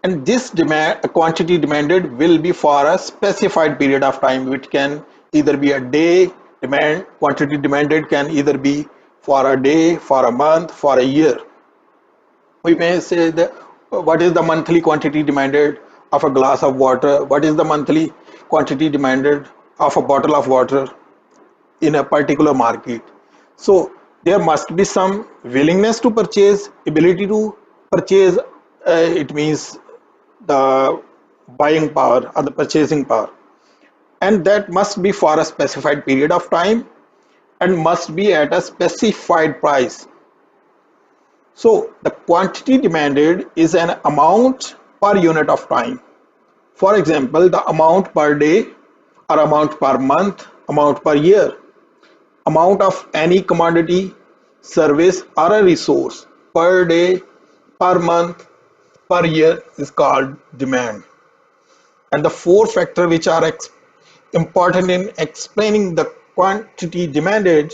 and this demand quantity demanded will be for a specified period of time, which can either be a day. Demand quantity demanded can either be for a day, for a month, for a year. We may say that what is the monthly quantity demanded of a glass of water, what is the monthly quantity demanded of a bottle of water in a particular market. So there must be some willingness to purchase, ability to purchase. It means the buying power or the purchasing power, and that must be for a specified period of time and must be at a specified price. So the quantity demanded is an amount per unit of time. For example, the amount per day or amount per month, amount per year, amount of any commodity, service or a resource per day, per month, per year is called demand. And the four factors which are important in explaining the quantity demanded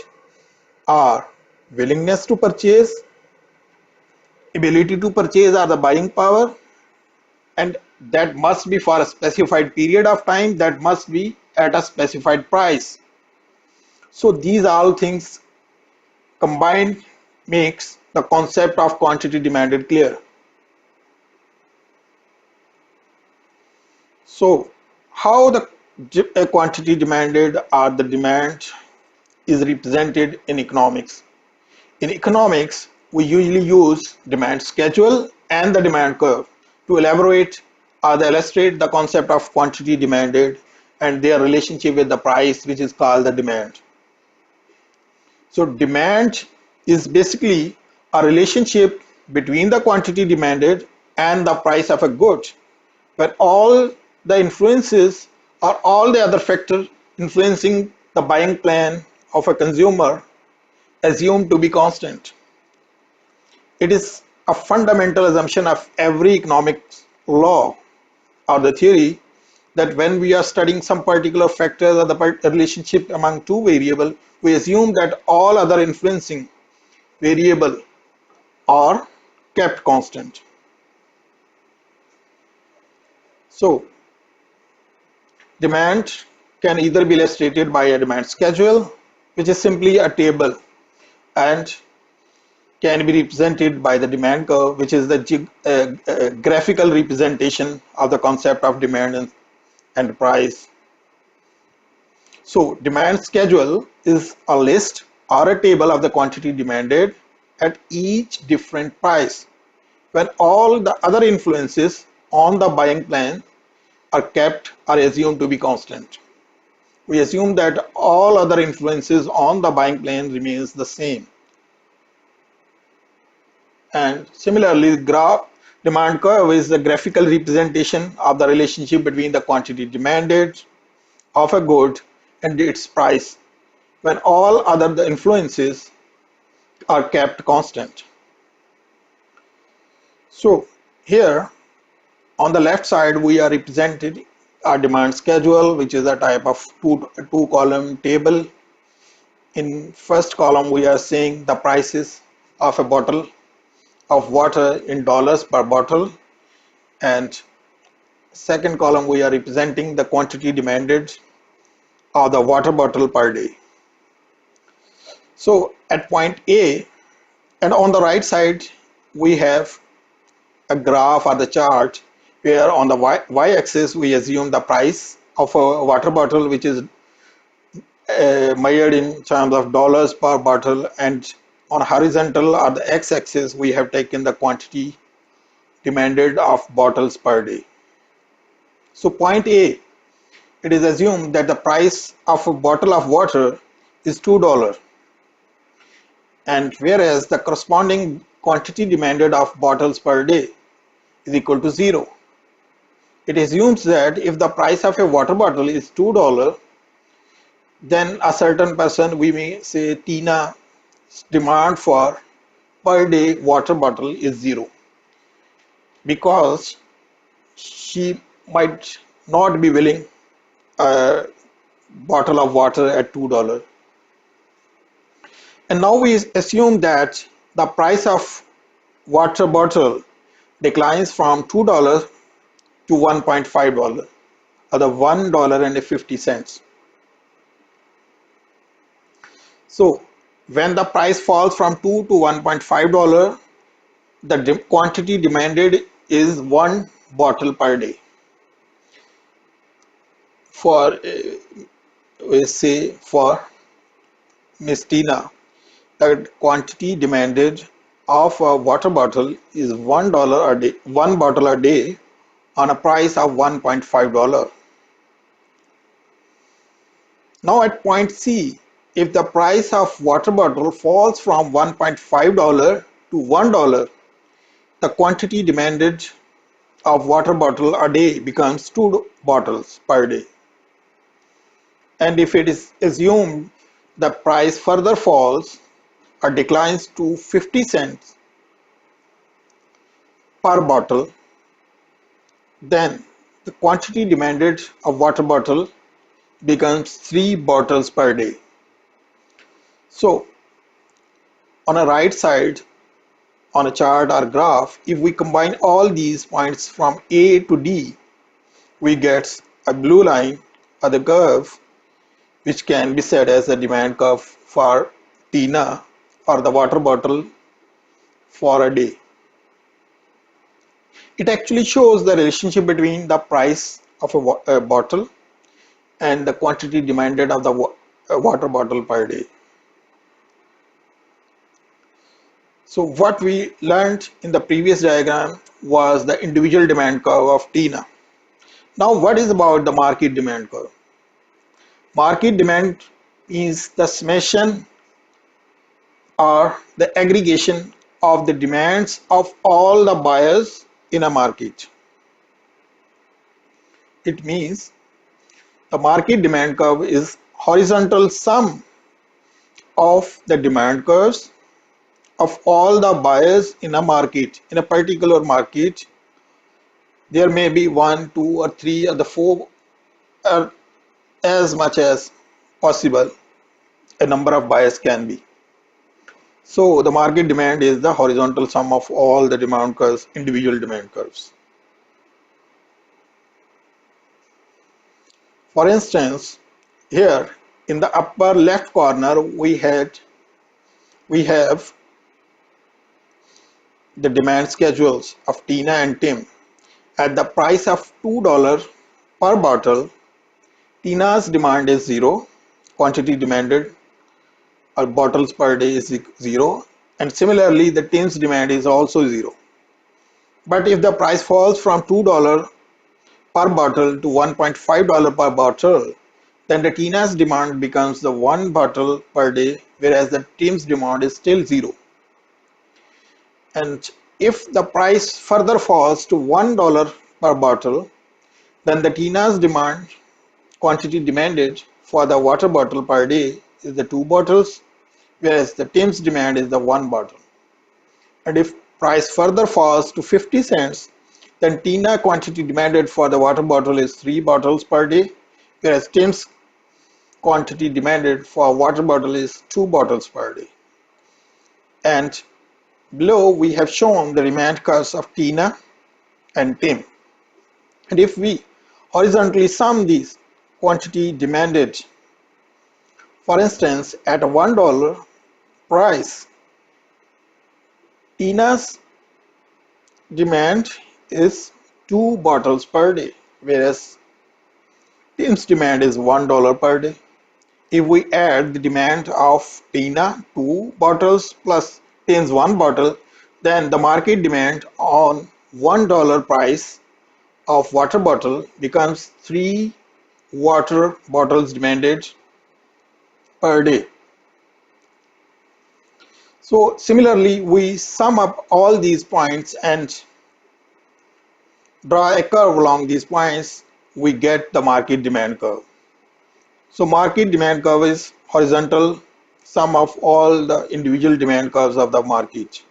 are willingness to purchase, ability to purchase or the buying power, and that must be for a specified period of time, that must be at a specified price. So these all things combined makes the concept of quantity demanded clear. So how the quantity demanded or the demand is represented in economics. In economics, we usually use demand schedule and the demand curve to elaborate or illustrate the concept of quantity demanded and their relationship with the price, which is called the demand. So demand is basically a relationship between the quantity demanded and the price of a good, where all the influences or all the other factors influencing the buying plan of a consumer assumed to be constant. It is a fundamental assumption of every economics law or the theory that when we are studying some particular factors or the relationship among two variables, we assume that all other influencing variable are kept constant. So demand can either be illustrated by a demand schedule, which is simply a table, and can be represented by the demand curve, which is the graphical representation of the concept of demand and price. So demand schedule is a list or a table of the quantity demanded at each different price, when all the other influences on the buying plan are kept or assumed to be constant. We assume that all other influences on the buying plan remains the same. And similarly, graph demand curve is the graphical representation of the relationship between the quantity demanded of a good and its price, when all other influences are kept constant. So here on the left side we are represented a demand schedule, which is a type of two column table. In first column we are saying the prices of a bottle of water in dollars per bottle, and second column we are representing the quantity demanded of the water bottle per day. So at point A, and on the right side we have a graph or the chart where on the y-axis we assume the price of a water bottle, which is measured in terms of dollars per bottle, and on horizontal or the x-axis we have taken the quantity demanded of bottles per day. So point A, it is assumed that the price of a bottle of water is $2, and whereas the corresponding quantity demanded of bottles per day is equal to 0. It assumes that if the price of a water bottle is $2, then a certain person, we may say Tina's demand for per day water bottle is 0, because she might not be willing a bottle of water at $2. And now we assume that the price of water bottle declines from $2 to $1.5 or the $1.50. So when the price falls from 2 to $1.5, the quantity demanded is one bottle per day. For we say for Miss Tina, the quantity demanded of a water bottle is $1 a day, one bottle a day on a price of $1.5. Now at point C, if the price of water bottle falls from $1.5 to $1, the quantity demanded of water bottle a day becomes 2 bottles per day. And if it is assumed the price further falls or declines to 50 cents per bottle, then the quantity demanded of water bottle becomes 3 bottles per day. So on a right side on a chart or graph, if we combine all these points from A to D, we get a blue line or the curve which can be said as a demand curve for Tina or the water bottle for a day. It actually shows the relationship between the price of a bottle and the quantity demanded of the water bottle per day. So what we learned in the previous diagram was the individual demand curve of Tina. Now what is about the market demand curve? Market demand is the summation or the aggregation of the demands of all the buyers in a market. It means the market demand curve is horizontal sum of the demand curves of all the buyers in a market. In a particular market, there may be one, two, or three, or the four, or as much as possible a number of buyers can be. So the market demand is the horizontal sum of all the demand curves, individual demand curves. For instance, here in the upper left corner we have the demand schedules of Tina and Tim. At the price of $2 per bottle, Tina's demand is 0, quantity demanded or bottles per day is 0, and similarly the Tim's demand is also 0. But if the price falls from $2 per bottle to $1.5 per bottle, then the Tina's demand becomes the 1 bottle per day, whereas the Tim's demand is still 0. And if the price further falls to $1 per bottle, then the Tina's demand quantity demanded for the water bottle per day is the 2 bottles, whereas the Tim's demand is the 1 bottle. And if price further falls to 50 cents, then Tina quantity demanded for the water bottle is 3 bottles per day, whereas Tim's quantity demanded for water bottle is 2 bottles per day. And below we have shown the demand curves of Tina and Tim. And if we horizontally sum these quantity demanded, for instance, at a $1 price, Tina's demand is 2 bottles per day, whereas Tim's demand is $1 per day. If we add the demand of Tina 2 bottles plus Tim's 1 bottle, then the market demand on $1 price of water bottle becomes 3 water bottles demanded per day. So similarly, we sum up all these points and draw a curve along these points, we get the market demand curve. So market demand curve is horizontal sum of all the individual demand curves of the market.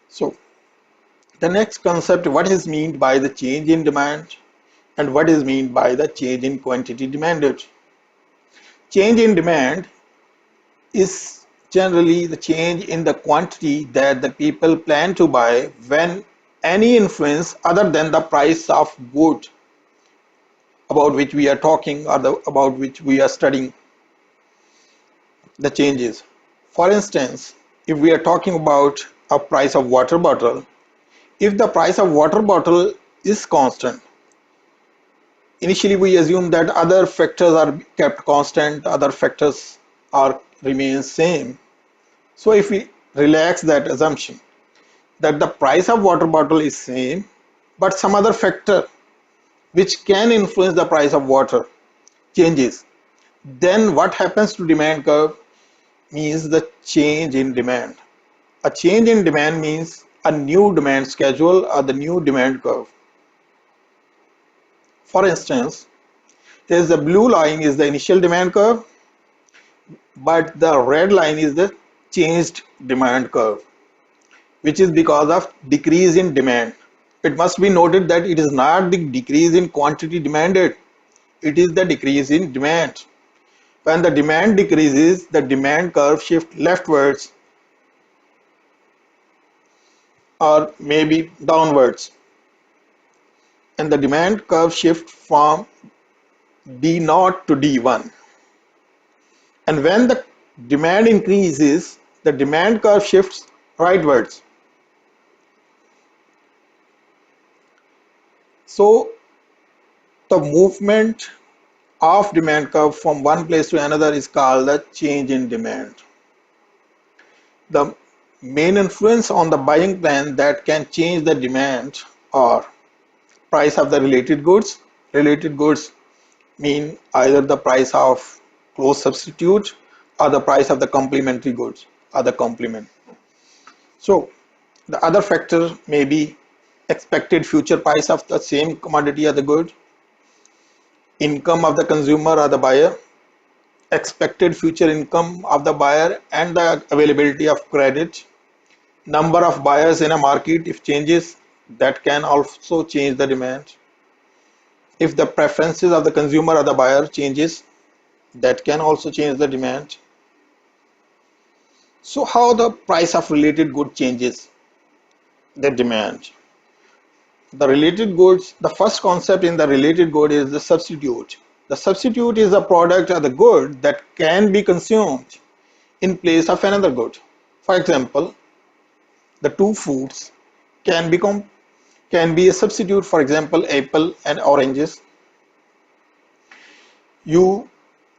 So the next concept, what is meant by the change in demand and what is meant by the change in quantity demanded. Change in demand is Generally, the change in the quantity that the people plan to buy when any influence other than the price of good about which we are talking or about which we are studying the changes. For instance, if we are talking about a price of water bottle, if the price of water bottle is constant, initially we assume that other factors are kept constant, other factors are remain same. So if we relax that assumption that the price of water bottle is same, but some other factor which can influence the price of water changes, then what happens to demand curve means the change in demand. A change in demand means a new demand schedule or the new demand curve. For instance, here's the blue line is the initial demand curve, but the red line is the changed demand curve, which is because of decrease in demand. It must be noted that it is not the decrease in quantity demanded, it is the decrease in demand. When the demand decreases, the demand curve shifts leftwards or maybe downwards, and the demand curve shifts from D0 to D1. And when the demand increases, the demand curve shifts rightwards. So the movement of demand curve from one place to another is called the change in demand. The main influence on the buying plan that can change the demand or price of the related goods. Related goods mean either the price of close substitute or the price of the complementary goods or the complement. So the other factor may be expected future price of the same commodity or the good, income of the consumer or the buyer, expected future income of the buyer and the availability of credit, number of buyers in a market if changes, that can also change the demand. If the preferences of the consumer or the buyer changes, that can also change the demand. So how the price of related good changes the demand? The related goods, the first concept in the related good is the substitute. The substitute is a product or the good that can be consumed in place of another good. For example, the two fruits can become can be a substitute. For example, apple and oranges. You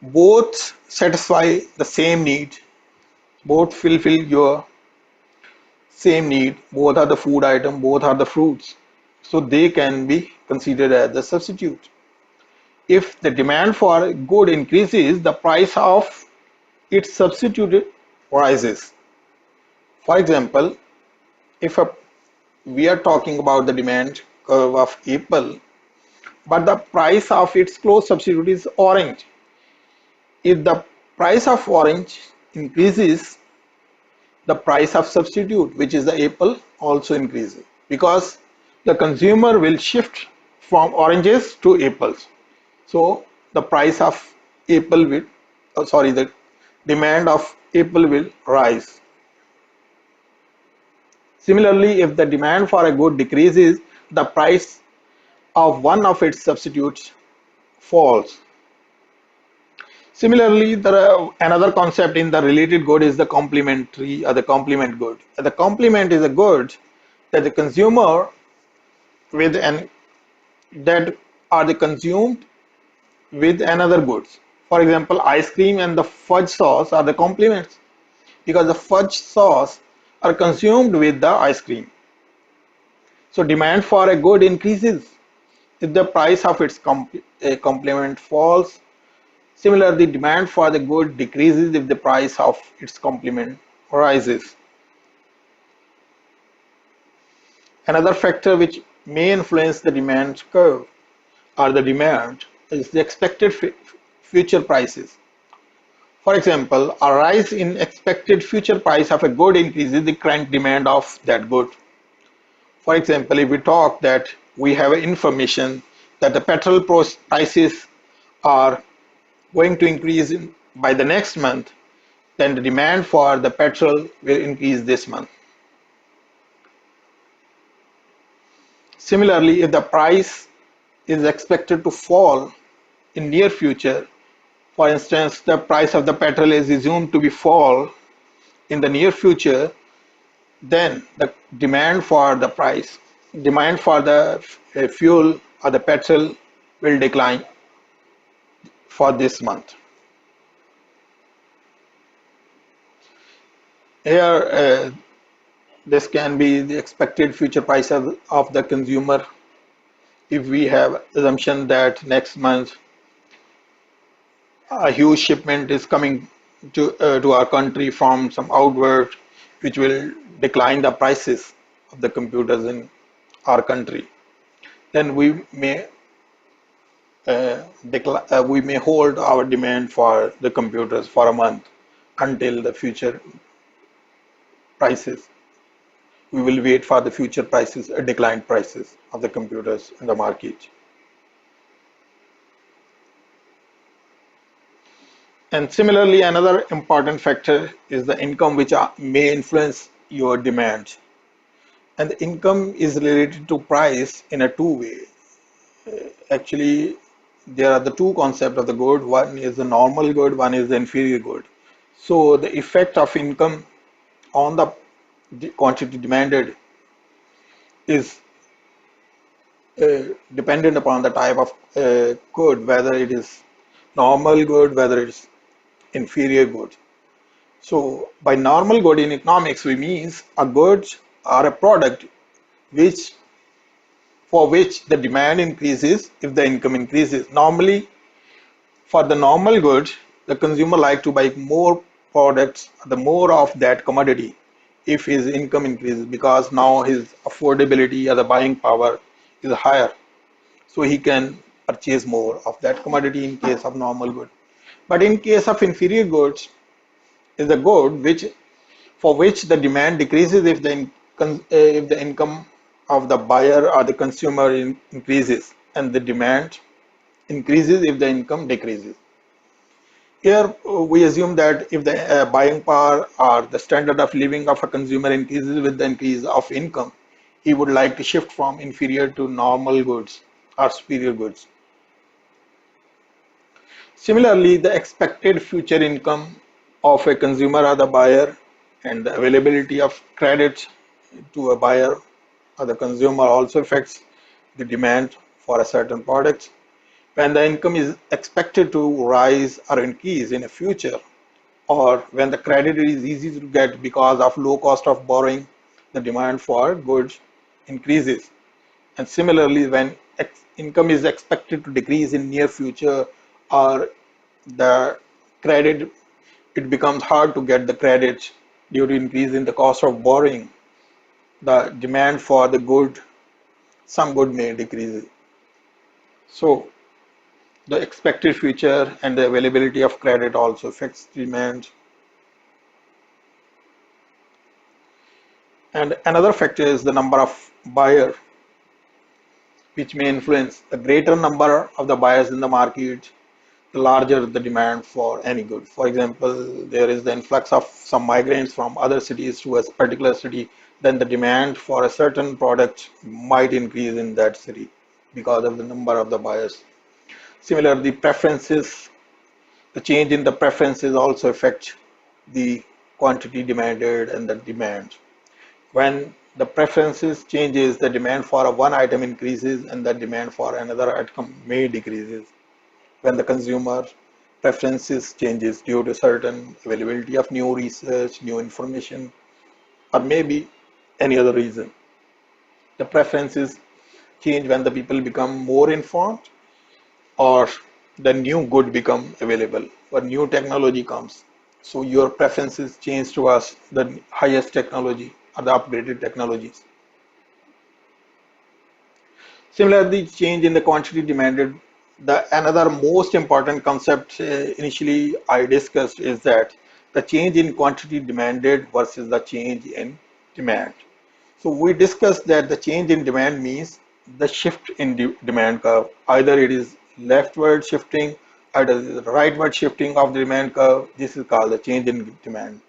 both satisfy the same need, both fulfill your same need, both are the food item, both are the fruits. So they can be considered as the substitute. If the demand for a good increases, the price of its substitute rises. For example, if we are talking about the demand curve of apple, but the price of its close substitute is orange. If the price of orange increases, the price of substitute, which is the apple, also increases because the consumer will shift from oranges to apples. So the price of apple will, the demand of apple will rise. Similarly, if the demand for a good decreases, the price of one of its substitutes falls. Similarly, another concept in the related good is the complementary or the complement good. The complement is a good that the consumer with an that are the consumed with another goods. For example, ice cream and the fudge sauce are the complements because the fudge sauce are consumed with the ice cream. So demand for a good increases if the price of its complement falls. Similarly, demand for the good decreases if the price of its complement rises. Another factor which may influence the demand curve or the demand is the expected future prices. For example, a rise in expected future price of a good increases the current demand of that good. For example, if we talk that we have information that the petrol prices are going to increase by the next month, then the demand for the petrol will increase this month. Similarly, if the price is expected to fall in near future, for instance, the price of the petrol is assumed to be fall in the near future, then the demand for the fuel or the petrol will decline for this month. Here, this can be the expected future price of the consumer if we have assumption that next month a huge shipment is coming to our country from some outward, which will decline the prices of the computers in our country. Then we may hold our demand for the computers for a month until the future prices. We will wait for the future prices, declined prices of the computers in the market. And similarly, another important factor is the income, which may influence your demand. And the income is related to price in a two-way. Actually, there are the two concepts of the good. One is the normal good, one is the inferior good. So the effect of income on the quantity demanded is dependent upon the type of good, whether it is normal good, whether it is inferior good. So by normal good in economics, we means a goods or a product which for which the demand increases if the income increases. Normally, for the normal goods, the consumer like to buy more products, the more of that commodity if his income increases because now his affordability or the buying power is higher. So he can purchase more of that commodity in case of normal good. But in case of inferior goods, is a good which for which the demand decreases if the income of the buyer or the consumer increases and the demand increases if the income decreases. Here we assume that if the buying power or the standard of living of a consumer increases with the increase of income, he would like to shift from inferior to normal goods or superior goods. Similarly, the expected future income of a consumer or the buyer and the availability of credit to a buyer or the consumer also affects the demand for a certain product. When the income is expected to rise or increase in the future, or when the credit is easy to get because of low cost of borrowing, the demand for goods increases. And similarly, when income is expected to decrease in near future or the credit, it becomes hard to get the credit due to increase in the cost of borrowing, the demand for the good, some good may decrease. So the expected future and the availability of credit also affects demand. And another factor is the number of buyer, which may influence the greater number of the buyers in the market, the larger the demand for any good. For example, there is the influx of some migrants from other cities to a particular city, then the demand for a certain product might increase in that city because of the number of the buyers. Similarly, preferences, the change in the preferences also affect the quantity demanded and the demand. When the preferences changes, the demand for a one item increases and the demand for another item may decreases. When the consumer preferences changes due to certain availability of new research, new information, or maybe any other reason. The preferences change when the people become more informed or the new good become available or new technology comes. So your preferences change towards the highest technology or the upgraded technologies. Similarly, change in the quantity demanded. The another most important concept initially I discussed is that the change in quantity demanded versus the change in demand. So we discussed that the change in demand means the shift in demand curve. Either it is leftward shifting at the rightward shifting of the demand curve, this is called the change in demand.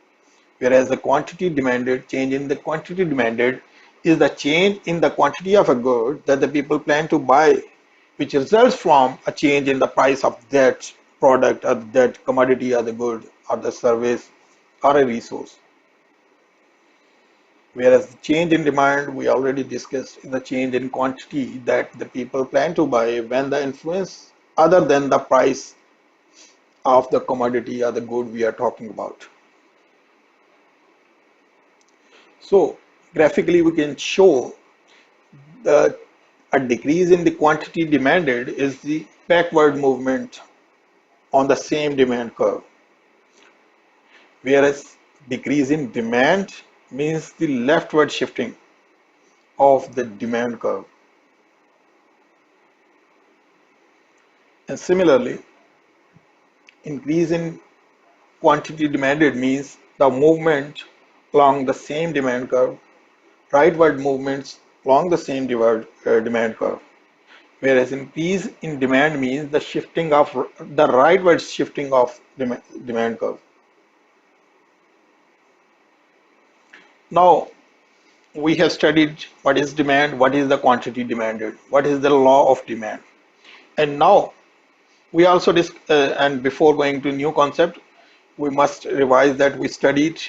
Whereas the quantity demanded, change in the quantity demanded is the change in the quantity of a good that the people plan to buy, which results from a change in the price of that product or that commodity or the good or the service or a resource. Whereas the change in demand, we already discussed, is the change in quantity that the people plan to buy when the influence other than the price of the commodity or the good we are talking about. So graphically we can show the a decrease in the quantity demanded is the backward movement on the same demand curve, whereas decrease in demand means the leftward shifting of the demand curve. And similarly, increase in quantity demanded means the movement along the same demand curve, rightward movements along the same demand curve. Whereas increase in demand means the shifting of the rightward shifting of demand curve. Now we have studied what is demand, what is the quantity demanded, what is the law of demand, and now we also and before going to new concept, we must revise that we studied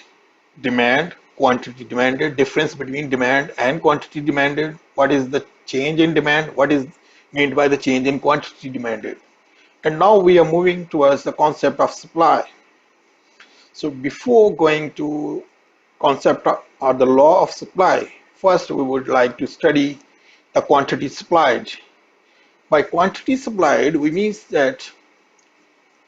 demand, quantity demanded, difference between demand and quantity demanded, what is the change in demand, what is meant by the change in quantity demanded. And now we are moving towards the concept of supply. So before going to concept or the law of supply, first we would like to study the quantity supplied. By quantity supplied, we mean that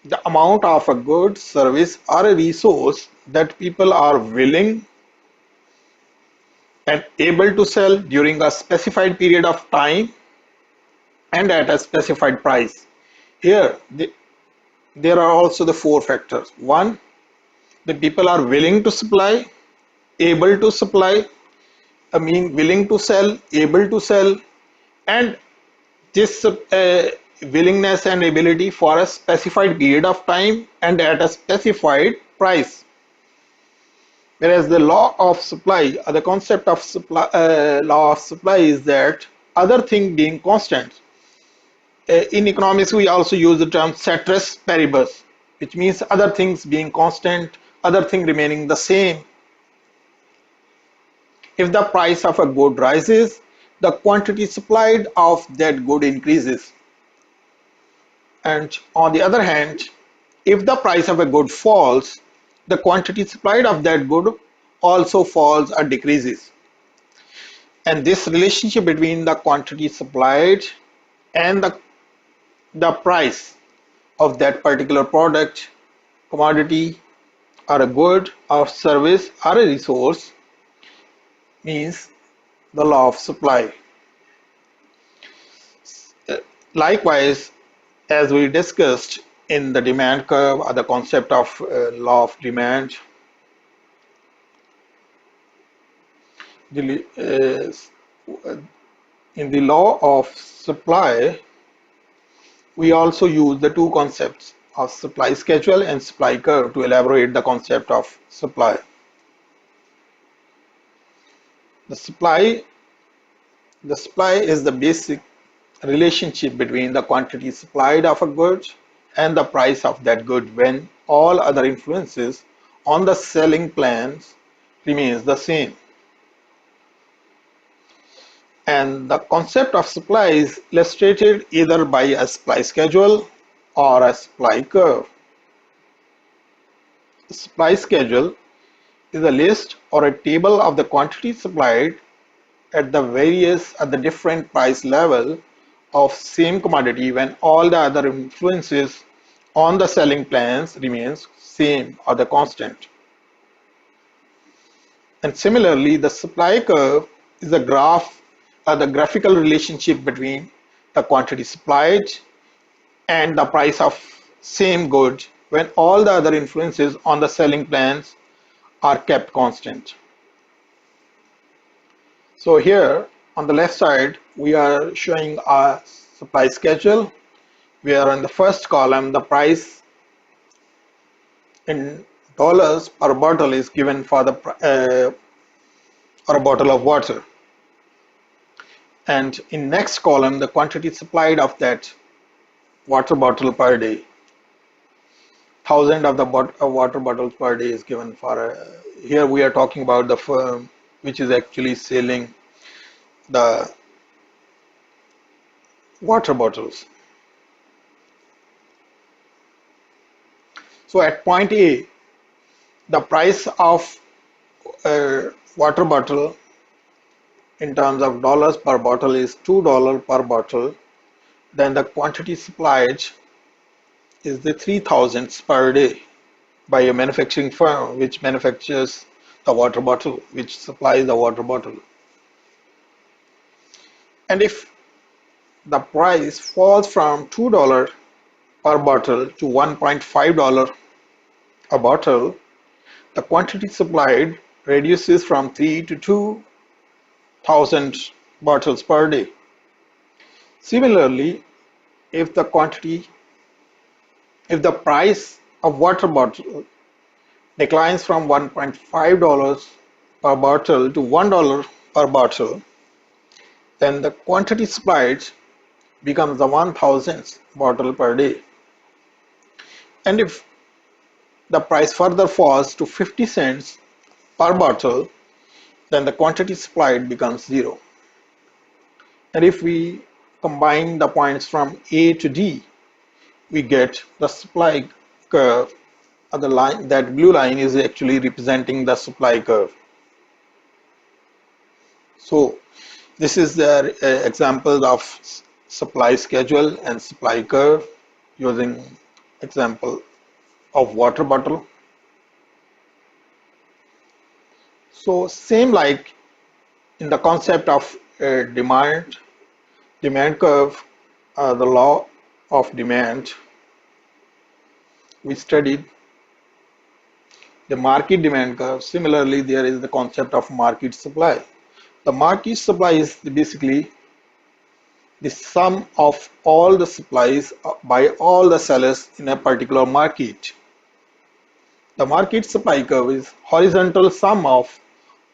the amount of a good, service, or a resource that people are willing and able to sell during a specified period of time and at a specified price. Here, there are also the four factors. One, the people are willing to supply, able to supply, I mean willing to sell, able to sell, and this willingness and ability for a specified period of time and at a specified price. Whereas the law of supply, or the concept of supply, law of supply is that other thing being constant. In economics, we also use the term ceteris paribus, which means other things being constant, other thing remaining the same. If the price of a good rises, the quantity supplied of that good increases. And on the other hand, if the price of a good falls, the quantity supplied of that good also falls or decreases. And this relationship between the quantity supplied and the price of that particular product, commodity, or a good, or service, or a resource means the law of supply. Likewise, as we discussed in the demand curve or the concept of law of demand, the, in the law of supply, we also use the two concepts of supply schedule and supply curve to elaborate the concept of supply. The supply, the supply is the basic relationship between the quantity supplied of a good and the price of that good when all other influences on the selling plans remains the same. And the concept of supply is illustrated either by a supply schedule or a supply curve. The supply schedule is a list or a table of the quantity supplied at the different price level of same commodity when all the other influences on the selling plans remains same or the constant. And similarly, the supply curve is a graph or the graphical relationship between the quantity supplied and the price of same good when all the other influences on the selling plans are kept constant. So here on the left side, we are showing a supply schedule where in the first column the price in dollars per bottle is given for the for a bottle of water, and in next column the quantity supplied of that water bottle per day. Thousand of the water bottles per day is given for here we are talking about the firm which is actually selling the water bottles. So at point A, the price of a water bottle in terms of dollars per bottle is $2 per bottle. Then the quantity supplied is the 3000 per day by a manufacturing firm which manufactures the water bottle, which supplies the water bottle. And if the price falls from $2 per bottle to $1.5 a bottle, the quantity supplied reduces from 3 to 2000 bottles per day. Similarly, if the quantity if the price of water bottle declines from $1.5 per bottle to $1 per bottle, then the quantity supplied becomes the 1000th bottle per day. And if the price further falls to 50 cents per bottle, then the quantity supplied becomes zero. And if we combine the points from A to D, we get the supply curve. The line, that blue line is actually representing the supply curve. So this is the example of supply schedule and supply curve using example of water bottle. So same like in the concept of demand curve, the law of demand, we studied the market demand curve. Similarly, there is the concept of market supply. The market supply is basically the sum of all the supplies by all the sellers in a particular market. The market supply curve is horizontal sum of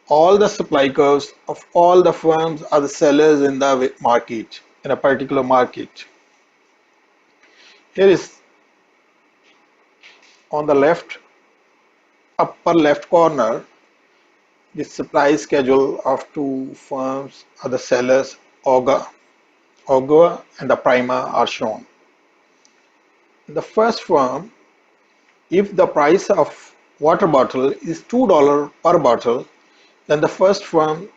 all the supply curves of all the firms or the sellers in the market, in a particular market. Here is on the left, upper left corner, the supply schedule of two firms or the sellers, Augur and the Prima are shown. In the first firm, if the price of water bottle is $2 per bottle, then the first firm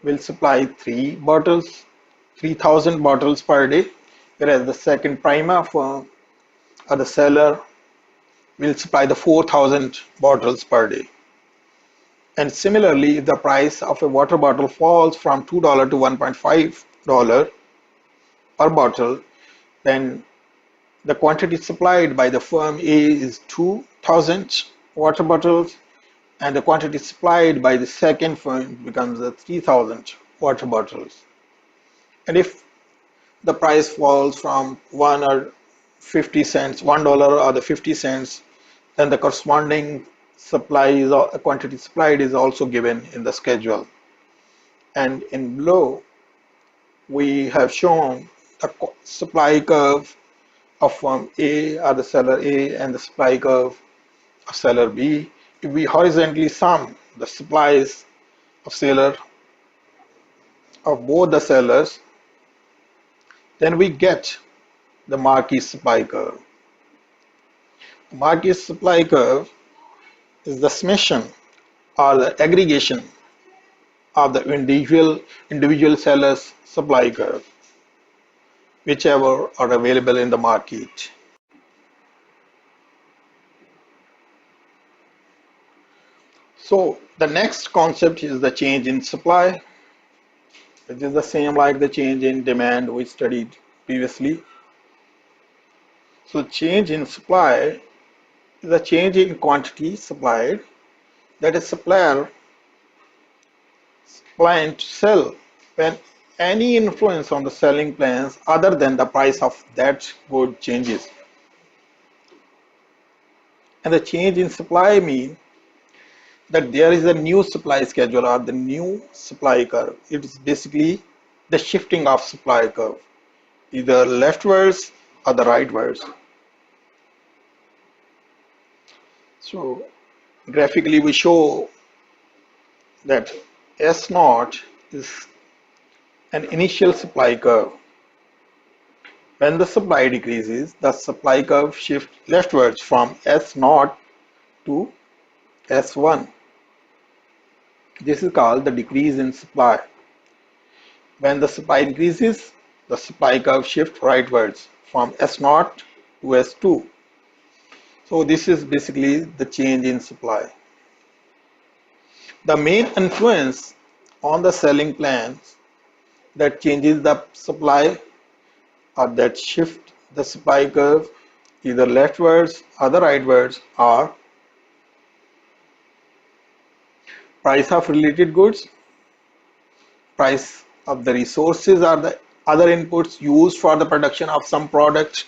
will supply 3000 bottles per day, whereas the second Prima firm or the seller will supply the 4000 bottles per day. And similarly, if the price of a water bottle falls from $2 to $1.5 per bottle, then the quantity supplied by the firm A is 2000 water bottles, and the quantity supplied by the second firm becomes the 3000 water bottles. And if the price falls from 1 or 50 cents, $1 or the 50 cents, then the corresponding supply is quantity supplied is also given in the schedule. And in below, we have shown the supply curve of firm A or the seller A and the supply curve of seller B. If we horizontally sum the supplies of seller of both the sellers, then we get the Marquis supply curve. The Marquis supply curve is the summation or the aggregation of the individual sellers supply curve, whichever are available in the market. So the next concept is the change in supply, which is the same like the change in demand we studied previously. So change in supply is a change in quantity supplied, that is supplier plan to sell when any influence on the selling plans other than the price of that good changes. And the change in supply mean that there is a new supply schedule or the new supply curve. It is basically the shifting of supply curve, either leftwards or the rightwards. So graphically we show that S naught is an initial supply curve. When the supply decreases, the supply curve shifts leftwards from S naught to S1. This is called the decrease in supply. When the supply increases, the supply curve shifts rightwards from S0 to S2. So this is basically the change in supply. The main influence on the selling plans that changes the supply or that shift the supply curve either leftwards or the rightwards are price of related goods, price of the resources or the other inputs used for the production of some product,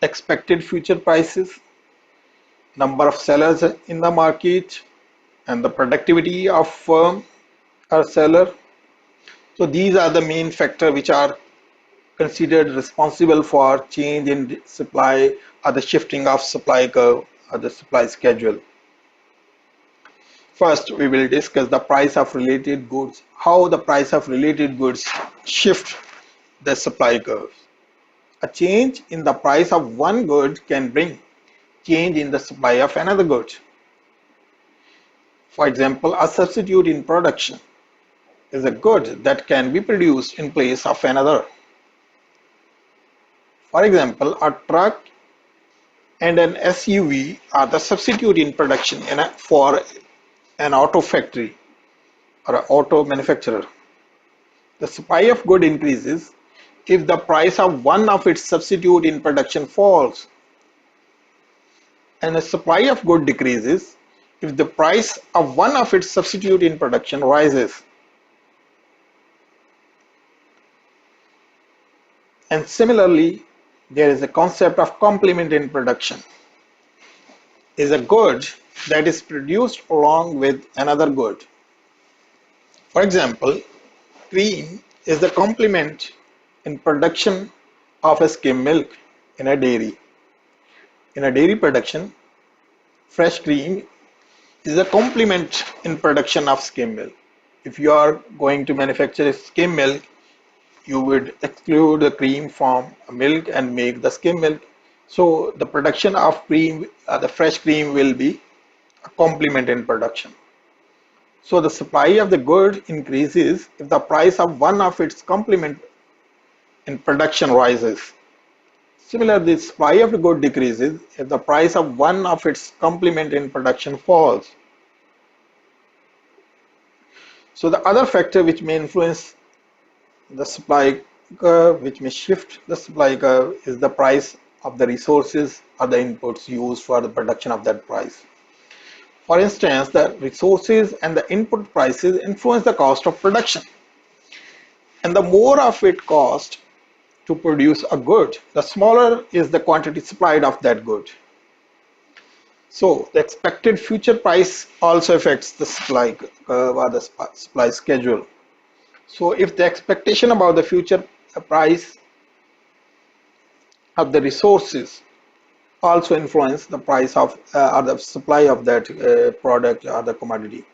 expected future prices, number of sellers in the market, and the productivity of firm or seller. So these are the main factors which are considered responsible for change in supply or the shifting of supply curve or the supply schedule. First, we will discuss the price of related goods, how the price of related goods shift the supply curve. A change in the price of one good can bring change in the supply of another good. For example, a substitute in production is a good that can be produced in place of another. For example, a truck and an SUV are the substitute in production for an auto factory or an auto manufacturer. The supply of good increases if the price of one of its substitute in production falls, and the supply of good decreases if the price of one of its substitute in production rises. And similarly, there is a concept of complement in production. Is a good that is produced along with another good. For example, cream is the complement in production of a skim milk in a dairy. In a dairy production, fresh cream is a complement in production of skim milk. If you are going to manufacture skim milk, you would exclude the cream from milk and make the skim milk. So the production of cream, the fresh cream will be a complement in production. So the supply of the good increases if the price of one of its complement in production rises. Similarly, the supply of the good decreases if the price of one of its complement in production falls. So the other factor which may influence the supply curve, which may shift the supply curve, is the price of the resources or the inputs used for the production of that price. For instance, the resources and the input prices influence the cost of production. And the more of it cost to produce a good, the smaller is the quantity supplied of that good. So the expected future price also affects the supply curve or the supply schedule. So if the expectation about the future price of the resources also influence the price of or the supply of that product or the commodity.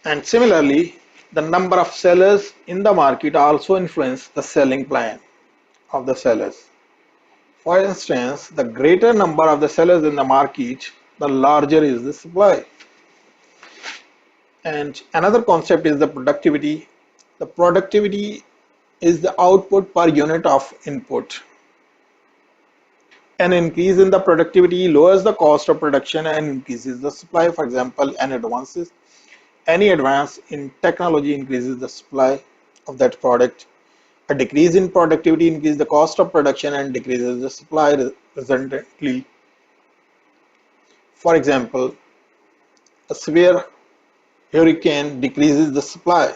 And similarly, the number of sellers in the market also influence the selling plan of the sellers. For instance, the greater number of the sellers in the market, the larger is the supply. And another concept is the productivity. The productivity is the output per unit of input. An increase in the productivity lowers the cost of production and increases the supply. For example, any advance in technology increases the supply of that product. A decrease in productivity increases the cost of production and decreases the supply resultantly. For example, a severe hurricane decreases the supply,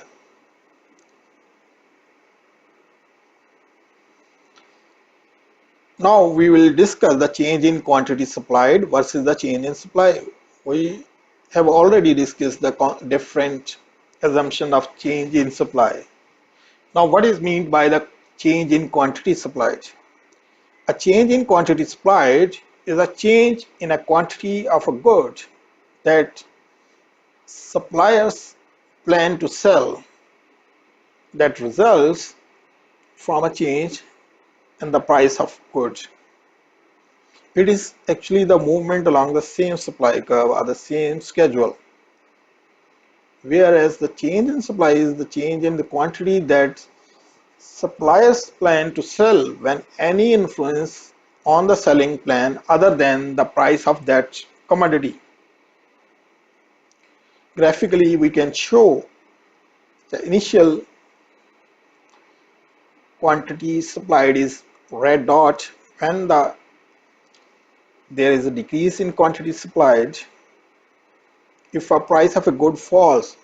Now we will discuss the change in quantity supplied versus the change in supply. We have already discussed the different assumption of change in supply. Now what is meant by the change in quantity supplied? A change in quantity supplied is a change in a quantity of a good that suppliers plan to sell that results from a change in the price of goods. It is actually the movement along the same supply curve or the same schedule, whereas the change in supply is the change in the quantity that suppliers plan to sell when any influence on the selling plan other than the price of that commodity. Graphically, we can show the initial quantity supplied is red dot. When there is a decrease in quantity supplied, if a price of a good falls,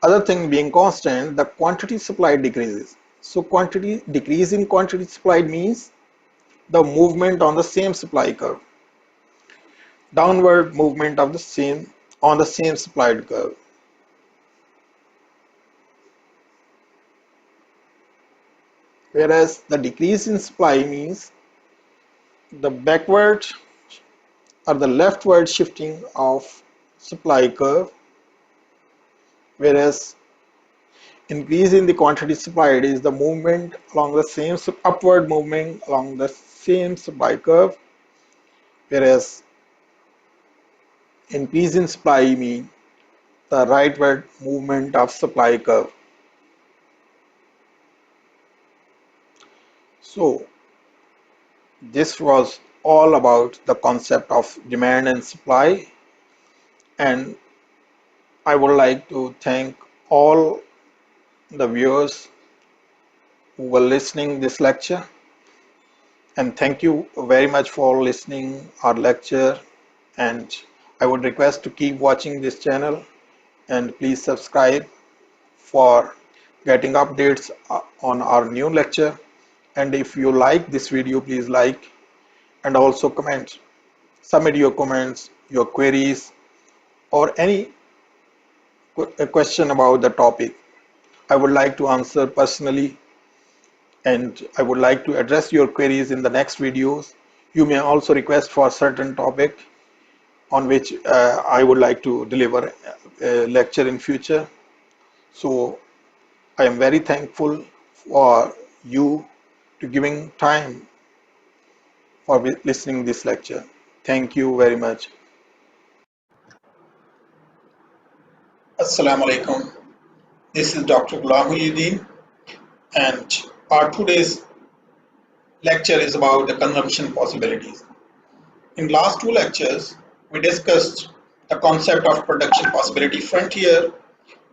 other thing being constant, the quantity supplied decreases. So quantity decrease in quantity supplied means the movement on the same supply curve, downward movement of the same on the same supplied curve. Whereas the decrease in supply means the backward or the leftward shifting of supply curve, whereas increase in the quantity supplied is the movement along the same upward movement along the same supply curve, whereas increase in supply means the rightward movement of supply curve. So this was all about the concept of demand and supply, and I would like to thank all the viewers who were listening this lecture, and thank you very much for listening our lecture, and I would request to keep watching this channel and please subscribe for getting updates on our new lecture. And if you like this video, please like and also comment. Submit your comments, your queries, or any question about the topic. I would like to answer personally, and I would like to address your queries in the next videos. You may also request for a certain topic on which I would like to deliver a lecture in future. So I am very thankful for you to giving time for listening this lecture. Thank you very much. Assalamu alaikum. This is Dr. Ghulam Muhyiddin, and our today's lecture is about the consumption possibilities. In last two lectures, we discussed the concept of production possibility frontier,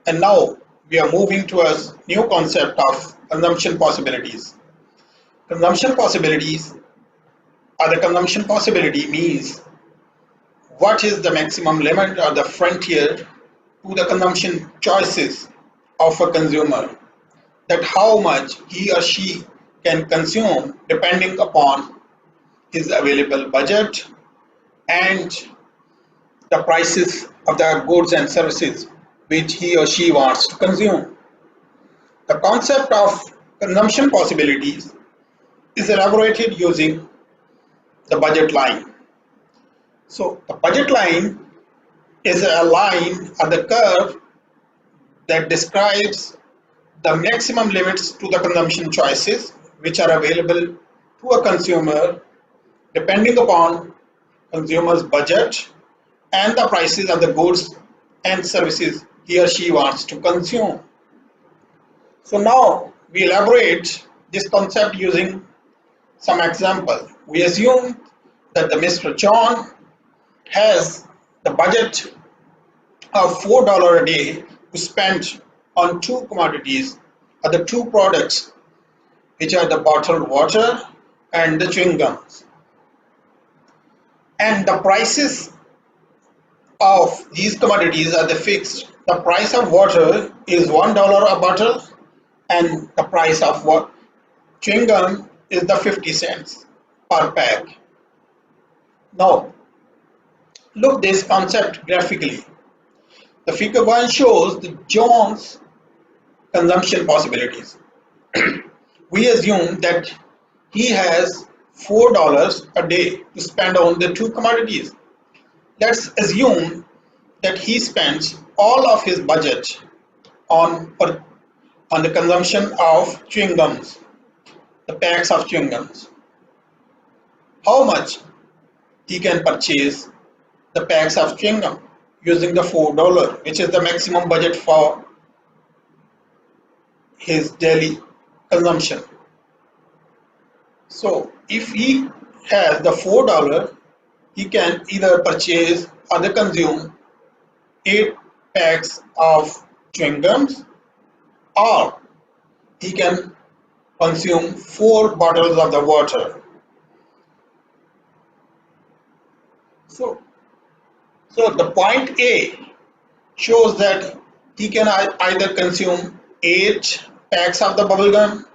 and now we are moving to a new concept of consumption possibilities. Consumption possibilities or the consumption possibility means what is the maximum limit or the frontier to the consumption choices of a consumer, that how much he or she can consume depending upon his available budget and the prices of the goods and services which he or she wants to consume. The concept of consumption possibilities is elaborated using the budget line. So the budget line is a line on the curve that describes the maximum limits to the consumption choices which are available to a consumer depending upon consumer's budget and the prices of the goods and services he or she wants to consume. So now we elaborate this concept using some example. We assume that the Mr. John has the budget of $4 a day to spend on two commodities or the two products, which are the bottled water and the chewing gums. And the prices of these commodities are the fixed. The price of water is $1 a bottle, and the price of what chewing gum is the 50 cents. per pack. Now, look this concept graphically. The figure 1 shows the John's consumption possibilities. We assume that he has $4 a day to spend on the two commodities. Let's assume that he spends all of his budget on, on the consumption of chewing gums, the packs of chewing gums. How much he can purchase the packs of chewing gum using the $4, which is the maximum budget for his daily consumption. So if he has the $4, he can either purchase or consume 8 packs of chewing gums, or he can consume 4 bottles of the water. So, so the point A shows that he can either consume 8 packs of the bubble gum,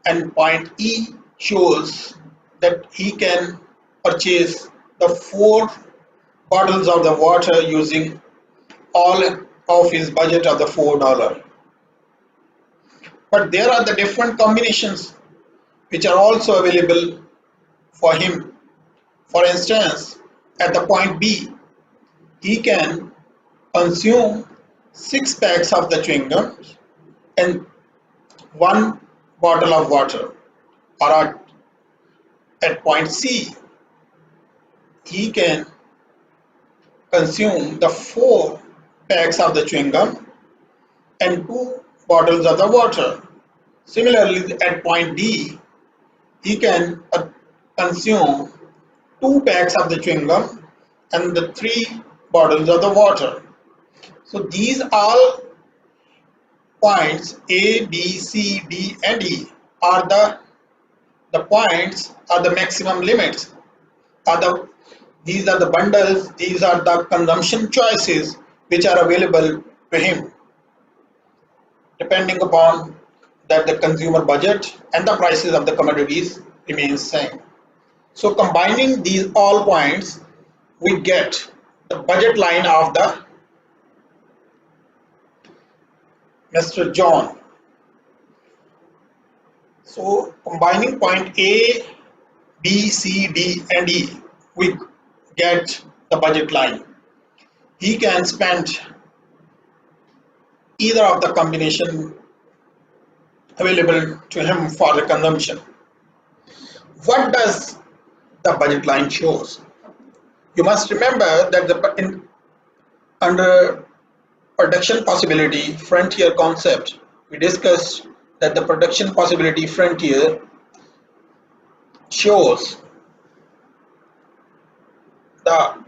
and point E shows that he can purchase the 4 bottles of the water using all of his budget of the $4. But there are the different combinations which are also available for him. For instance, at the point B, he can consume 6 packs of the chewing gum and 1 bottle of water. Or at point C, he can consume the 4 packs of the chewing gum and 2 bottles of the water. Similarly, at point D, he can consume 2 packs of the chewing gum and the 3 bottles of the water. So these all points A, B, C, D, and E are the points are the maximum limits. Are the These are the bundles. These are the consumption choices which are available to him, depending upon that the consumer budget and the prices of the commodities remains same. So combining these all points, we get the budget line of the Mr. John. So combining point A, B, C, D, and E, we get the budget line. He can spend either of the combination available to him for the consumption. What does the budget line shows? You must remember that under production possibility frontier concept, we discussed that the production possibility frontier shows the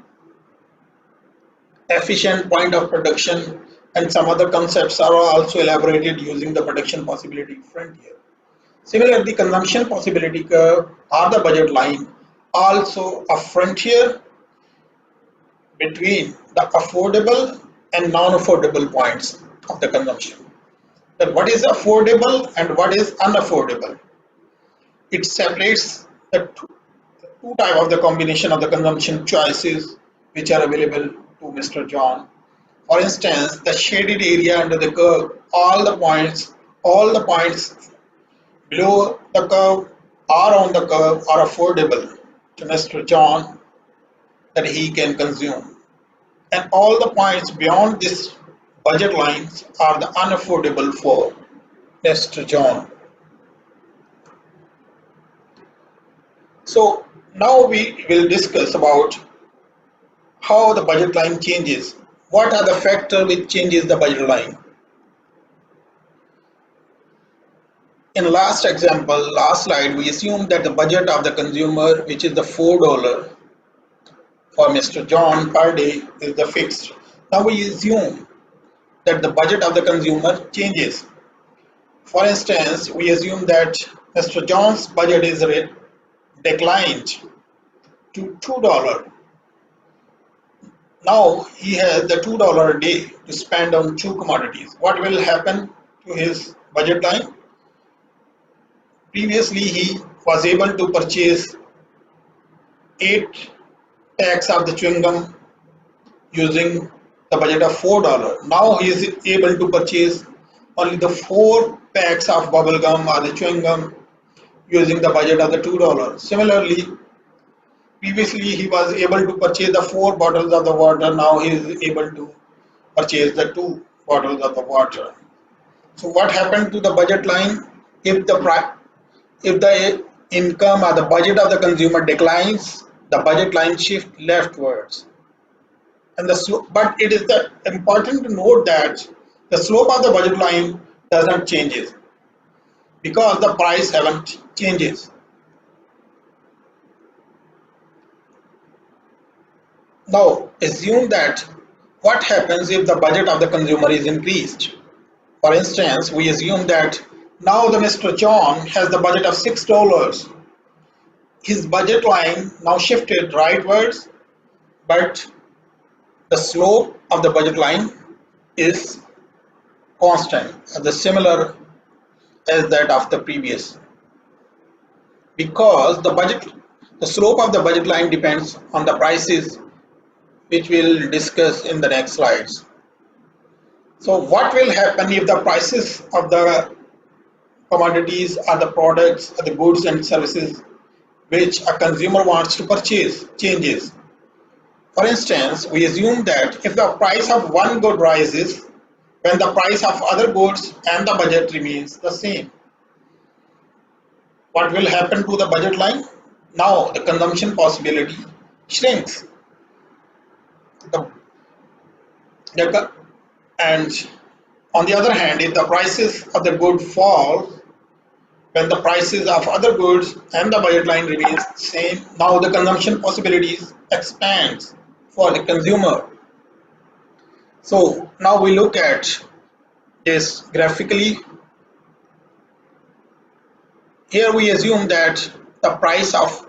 efficient point of production, and some other concepts are also elaborated using the production possibility frontier. Similarly, consumption possibility curve or the budget line also a frontier between the affordable and non-affordable points of the consumption. That what is affordable and what is unaffordable. It separates the two type of the combination of the consumption choices which are available to Mr. John. For instance, the shaded area under the curve, all the points below the curve or on the curve are affordable to Mr. John that he can consume. And all the points beyond this budget lines are the unaffordable for Mr. John. So now we will discuss about how the budget line changes. What are the factors which changes the budget line? In last example, last slide, we assume that the budget of the consumer, which is the $4 for Mr. John per day, is the fixed. Now we assume that the budget of the consumer changes. For instance, we assume that Mr. John's budget is declined to $2. Now he has the $2 a day to spend on two commodities. What will happen to his budget line? Previously he was able to purchase 8 packs of the chewing gum using the budget of $4. Now he is able to purchase only the 4 packs of bubble gum or the chewing gum using the budget of the $2. Similarly, previously he was able to purchase the 4 bottles of the water. Now he is able to purchase the 2 bottles of the water. So what happened to the budget line? If the if the income or the budget of the consumer declines, the budget line shift leftwards. And the slope, but it is important to note that the slope of the budget line does not changes because the price haven't changes. Now assume that what happens if the budget of the consumer is increased. For instance, we assume that now the Mr. John has the budget of $6. His budget line now shifted rightwards, but the slope of the budget line is constant, the similar as that of the previous, because the slope of the budget line depends on the prices, which we'll discuss in the next slides. So what will happen if the prices of the commodities or the products or the goods and services which a consumer wants to purchase changes? For instance, we assume that if the price of one good rises, when the price of other goods and the budget remains the same, what will happen to the budget line? Now the consumption possibility shrinks. The, the, and on the other hand, if the prices of the good fall, when the prices of other goods and the budget line remains the same, now the consumption possibilities expands for the consumer. So now we look at this graphically. Here we assume that the price of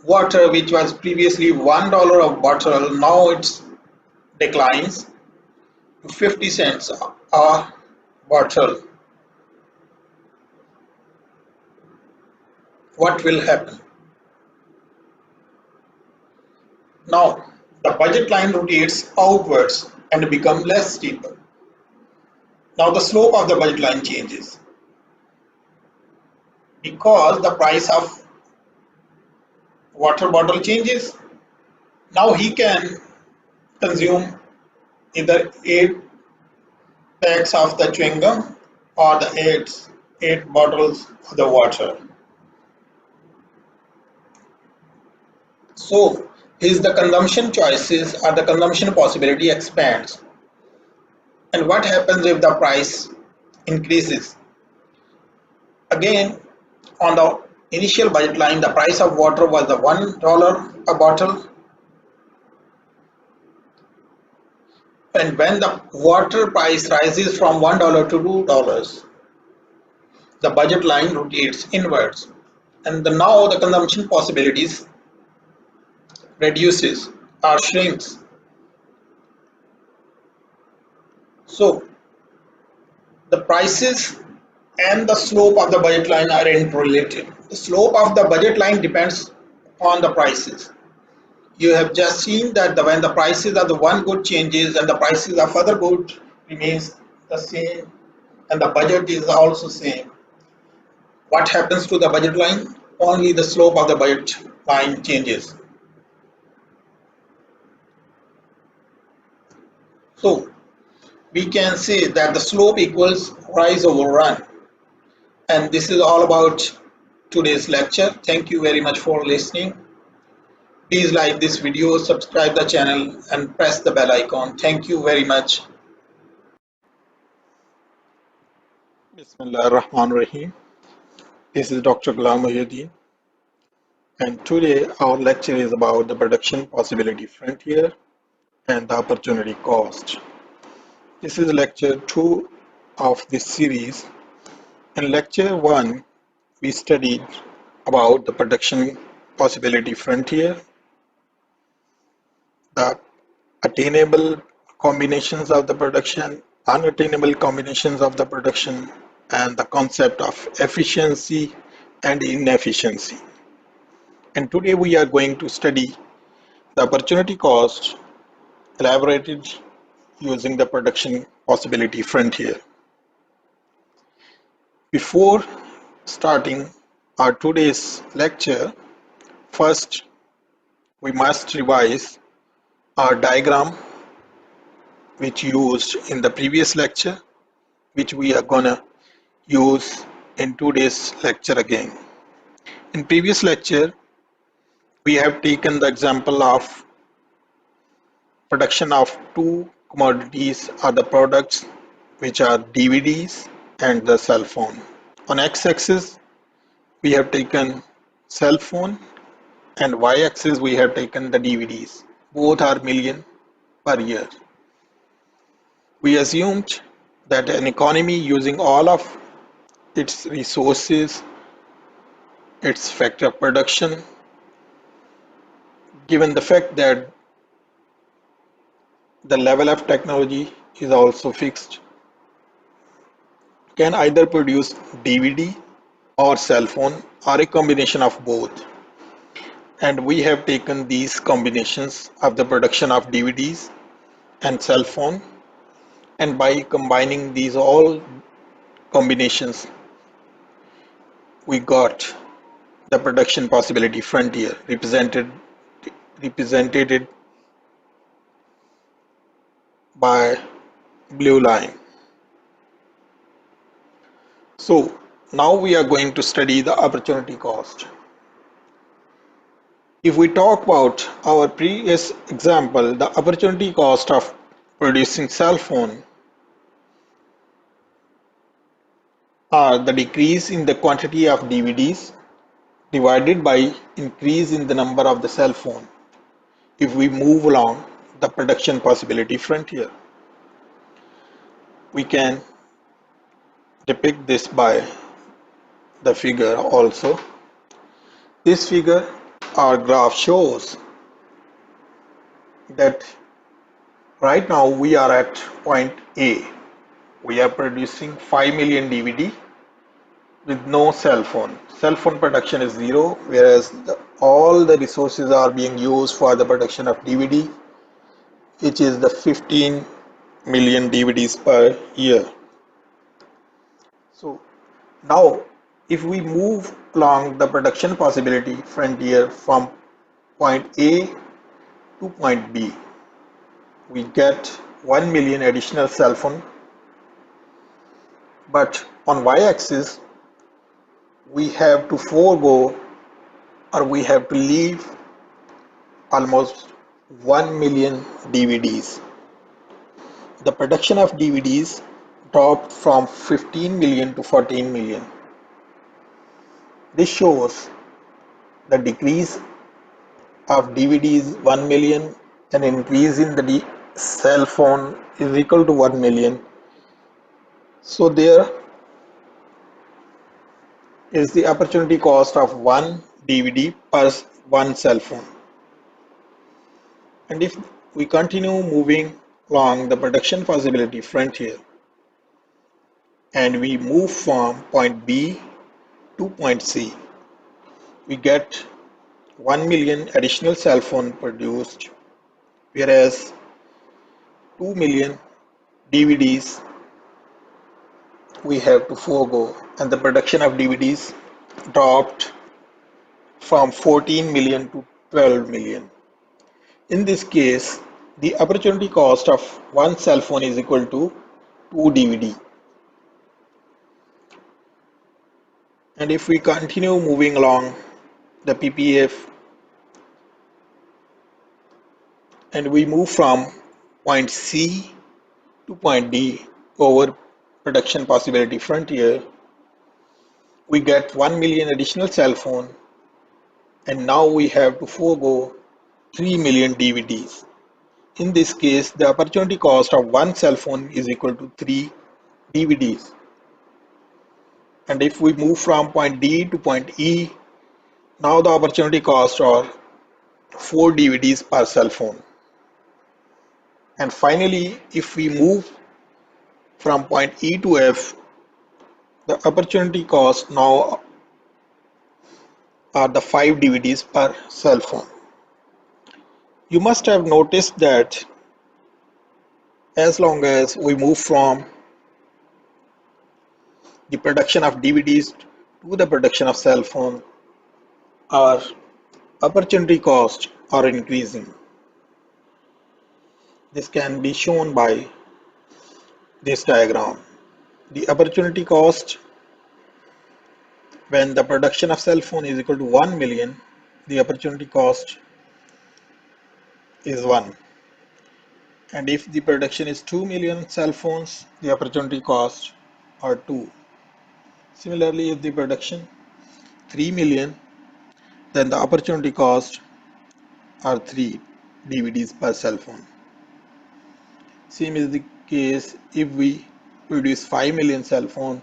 water, which was previously $1 a bottle, now it declines to 50 cents a bottle. What will happen? Now the budget line rotates outwards and become less steeper. Now the slope of the budget line changes because the price of water bottle changes. Now he can consume either 8 packs of the chewing gum or the 8 bottles of the water. So his the consumption choices or the consumption possibility expands. And what happens if the price increases? Again, on the initial budget line, the price of water was the $1 a bottle, and when the water price rises from $1 to $2, the budget line rotates inwards, and now the consumption possibilities reduces or shrinks. So the prices and the slope of the budget line are interrelated. The slope of the budget line depends on the prices. You have just seen that when the prices of the one good changes and the prices of other good remains the same and the budget is also same. What happens to the budget line? Only the slope of the budget line changes. So we can say that the slope equals rise over run. And this is all about today's lecture. Thank you very much for listening. Please like this video, subscribe the channel and press the bell icon. Thank you very much. Bismillah ar-Rahman ar-Rahim. This is Dr. Ghulam Muhyiddin, and today our lecture is about the production possibility frontier and the opportunity cost. This is lecture 2 of this series. In lecture 1, we studied about the production possibility frontier, the attainable combinations of the production, unattainable combinations of the production, and the concept of efficiency, and inefficiency. And today we are going to study the opportunity cost elaborated using the production possibility frontier. Before starting our today's lecture, first we must revise our diagram which used in the previous lecture, which we are gonna use in today's lecture again. In previous lecture, we have taken the example of production of two commodities or the products which are DVDs and the cell phone. On x-axis, we have taken cell phone and y-axis we have taken the DVDs. Both are million per year. We assumed that an economy using all of its resources, its factor of production, given the fact that the level of technology is also fixed, can either produce DVD or cell phone or a combination of both. And we have taken these combinations of the production of DVDs and cell phone, and by combining these all combinations, we got the production possibility frontier represented by blue line. So now we are going to study the opportunity cost. If we talk about our previous example, the opportunity cost of producing cell phone are the decrease in the quantity of DVDs divided by increase in the number of the cell phone if we move along the production possibility frontier. We can depict this by the figure also. This figure or graph shows that right now we are at point A. We are producing 5 million DVD with no cell phone. Cell phone production is zero, whereas all the resources are being used for the production of DVD, which is the 15 million DVDs per year. So now if we move along the production possibility frontier from point A to point B, we get 1 million additional cell phone, but on y-axis we have to forego or we have to leave almost 1 million DVDs. The production of DVDs dropped from 15 million to 14 million. This shows the decrease of DVDs 1 million and increase in the cell phone is equal to 1 million. So there is the opportunity cost of one DVD per one cell phone. And if we continue moving along the production possibility frontier and we move from point B to point C, we get 1 million additional cell phone produced, whereas 2 million DVDs we have to forego, and the production of DVDs dropped from 14 million to 12 million. In this case, the opportunity cost of one cell phone is equal to 2 DVD. And if we continue moving along the PPF and we move from point C to point D over production possibility frontier, we get 1 million additional cell phone, and now we have to forego 3 million DVDs. In this case, the opportunity cost of one cell phone is equal to 3 DVDs. And if we move from point D to point E, now the opportunity cost are 4 DVDs per cell phone. And finally, if we move from point E to F, the opportunity cost now are the 5 DVDs per cell phone. You must have noticed that as long as we move from the production of DVDs to the production of cell phone, our opportunity costs are increasing. This can be shown by this diagram. The opportunity cost when the production of cell phone is equal to 1 million, the opportunity cost is 1. And if the production is 2 million cell phones, the opportunity cost are 2. Similarly, if the production 3 million, then the opportunity cost are 3 DVDs per cell phone. Same is the case if we produce 5 million cell phone,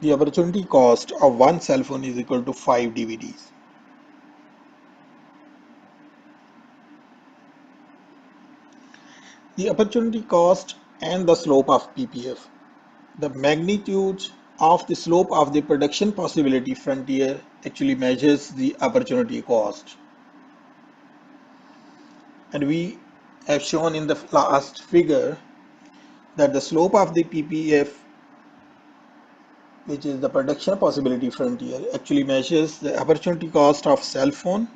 the opportunity cost of one cell phone is equal to 5 DVDs. The opportunity cost and the slope of PPF. The magnitude of the slope of the production possibility frontier actually measures the opportunity cost. And we have shown in the last figure that the slope of the PPF, which is the production possibility frontier, actually measures the opportunity cost of cell phone,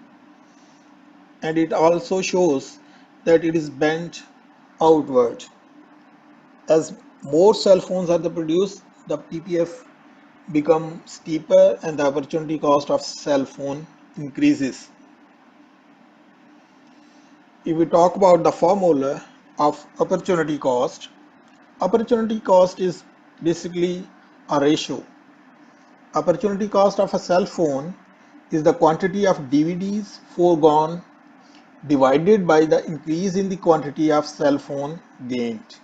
and it also shows that it is bent outward. As more cell phones are produced, the PPF become steeper and the opportunity cost of cell phone increases. If we talk about the formula of opportunity cost is basically a ratio. Opportunity cost of a cell phone is the quantity of DVDs foregone divided by the increase in the quantity of cell phone gained.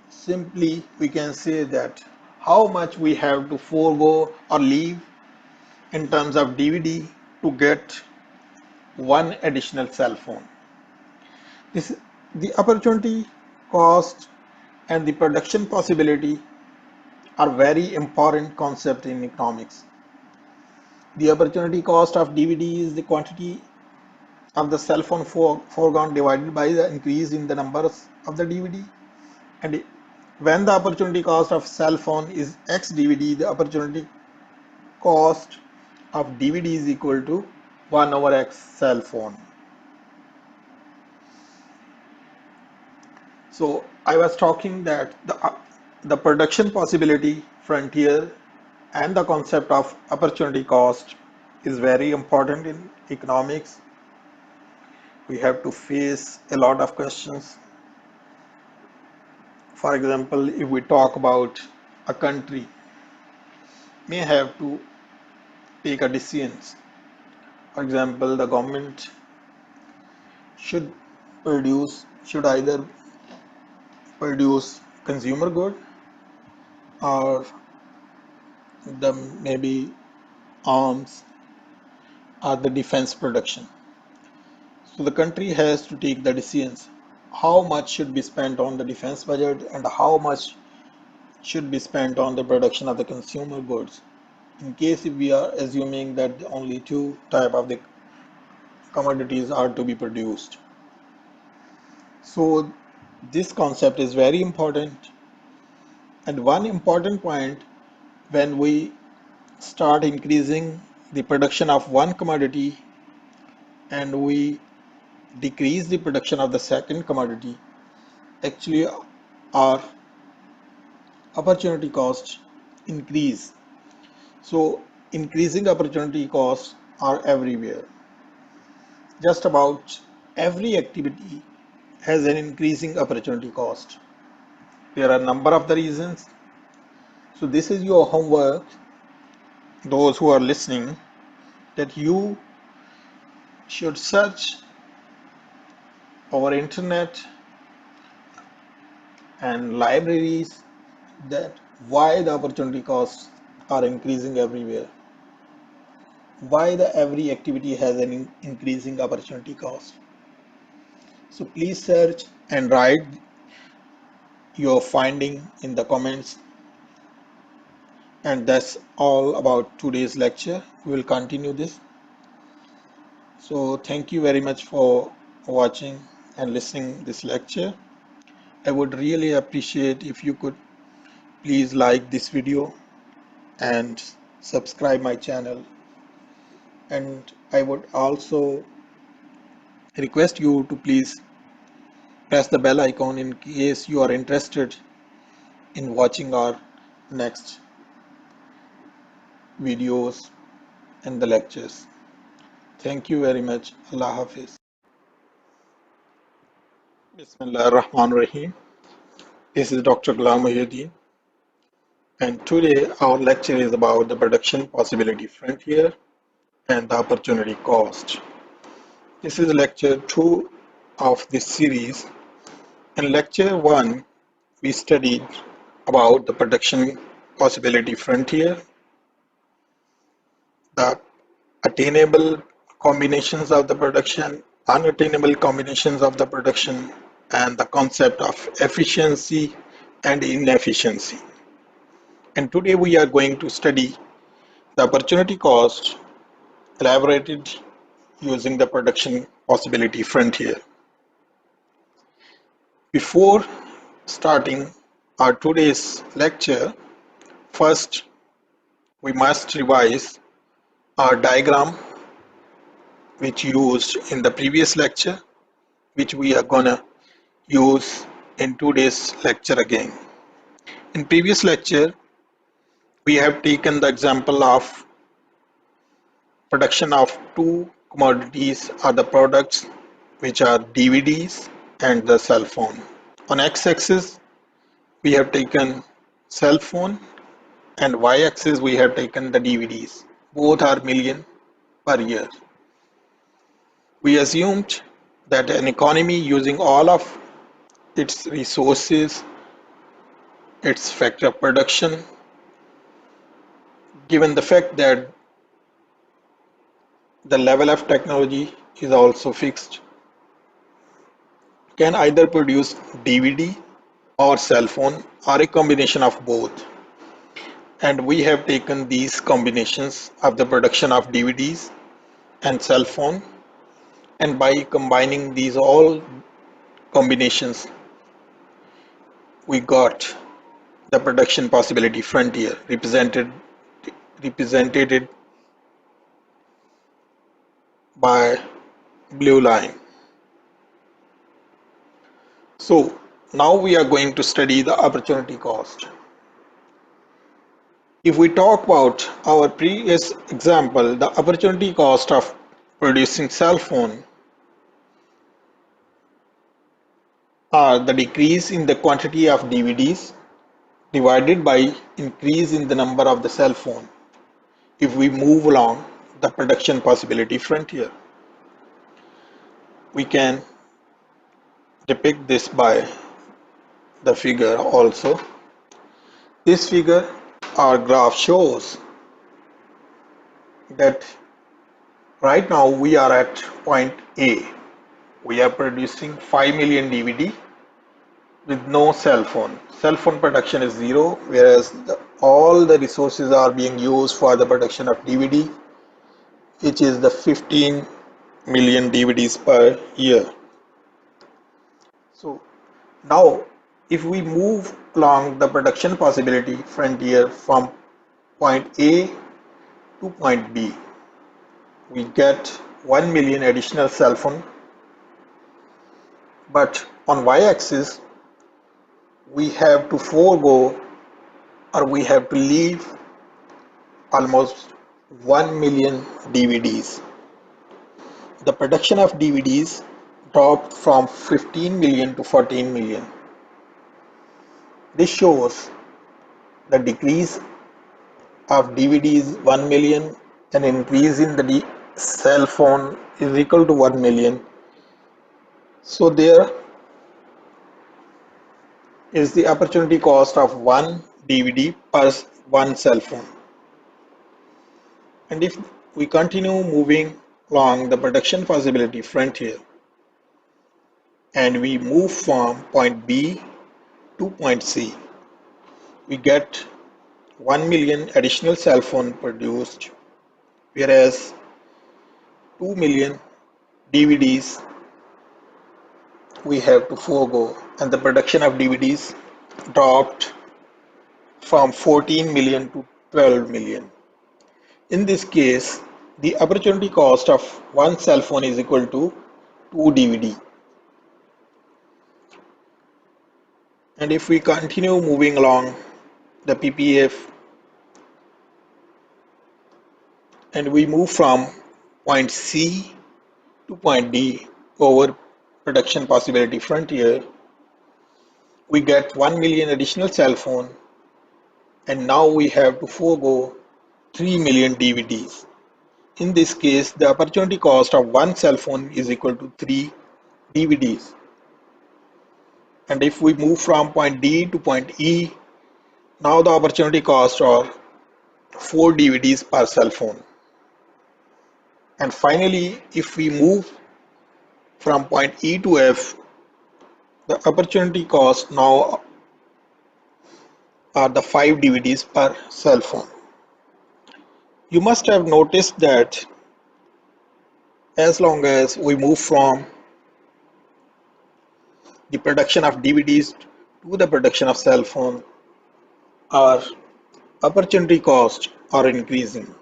Simply, we can say that how much we have to forego or leave in terms of DVD to get one additional cell phone. This, the opportunity cost and the production possibility are very important concept in economics. The opportunity cost of DVD is the quantity of the cell phone foregone divided by the increase in the numbers of the DVD. And when the opportunity cost of cell phone is X DVD, the opportunity cost of DVD is equal to 1 over X cell phone. So I was talking that the production possibility frontier and the concept of opportunity cost is very important in economics. We have to face a lot of questions. For example, if we talk about a country may have to take a decisions. For example, the government should should either produce consumer good or the maybe arms or the defense production. So the country has to take the decisions how much should be spent on the defense budget and how much should be spent on the production of the consumer goods. In case if we are assuming that only two type of the commodities are to be produced. So this concept is very important, and one important point when we start increasing the production of one commodity and we decrease the production of the second commodity, actually our opportunity costs increase. So increasing opportunity costs are everywhere. Just about every activity has an increasing opportunity cost. There are a number of the reasons. So this is your homework, those who are listening, that you should search over internet and libraries that why the opportunity costs are increasing everywhere, why the every activity has an increasing opportunity cost. So please search and write your finding in the comments. And that's all about today's lecture. We will continue this. So thank you very much for watching and listening this lecture. I would really appreciate if you could please like this video and subscribe my channel. And I would also request you to please press the bell icon in case you are interested in watching our next videos and the lectures. Thank you very much. Allah Hafiz. Bismillah ar-Rahman ar-Rahim. This is Dr. Ghulam Muhyiddin, and today our lecture is about the production possibility frontier and the opportunity cost. This is lecture 2 of this series. In lecture 1, we studied about the production possibility frontier, the attainable combinations of the production, unattainable combinations of the production, and the concept of efficiency and inefficiency. And today we are going to study the opportunity cost elaborated using the production possibility frontier. Before starting our today's lecture, first we must revise our diagram which used in the previous lecture, which we are gonna use in today's lecture again. In previous lecture, we have taken the example of production of two commodities or the products which are DVDs and the cell phone. On x-axis, we have taken cell phone, and y-axis we have taken the DVDs. Both are million per year. We assumed that an economy using all of its resources, its factor of production, given the fact that the level of technology is also fixed, can either produce DVD or cell phone or a combination of both. And we have taken these combinations of the production of DVDs and cell phone, and by combining these all combinations, we got the production possibility frontier represented by blue line. So now we are going to study the opportunity cost. If we talk about our previous example, the opportunity cost of producing cell phone are the decrease in the quantity of DVDs divided by increase in the number of the cell phone if we move along the production possibility frontier. We can depict this by the figure also. This figure or graph shows that right now we are at point A. We are producing 5 million DVD with no cell phone. Cell phone production is zero, whereas all the resources are being used for the production of DVD, which is the 15 million DVDs per year. So now if we move along the production possibility frontier from point A to point B, we get 1 million additional cell phone, but on y-axis we have to forego, or we have to leave almost 1 million DVDs. The production of DVDs dropped from 15 million to 14 million. This shows the decrease of DVDs 1 million, and increase in the cell phone is equal to 1 million. So there is the opportunity cost of one DVD per one cell phone. And if we continue moving along the production possibility frontier and we move from point B to point C, we get 1 million additional cell phone produced, whereas 2 million DVDs we have to forego, and the production of DVDs dropped from 14 million to 12 million. In this case, the opportunity cost of one cell phone is equal to 2 DVD. And if we continue moving along the PPF and we move from point C to point D over production possibility frontier, we get 1 million additional cell phone, and now we have to forego 3 million DVDs. In this case, the opportunity cost of one cell phone is equal to 3 DVDs. And if we move from point D to point E, now the opportunity cost are 4 DVDs per cell phone. And finally, if we move from point E to F, the opportunity cost now are the 5 DVDs per cell phone. You must have noticed that as long as we move from the production of DVDs to the production of cell phone, our opportunity costs are increasing.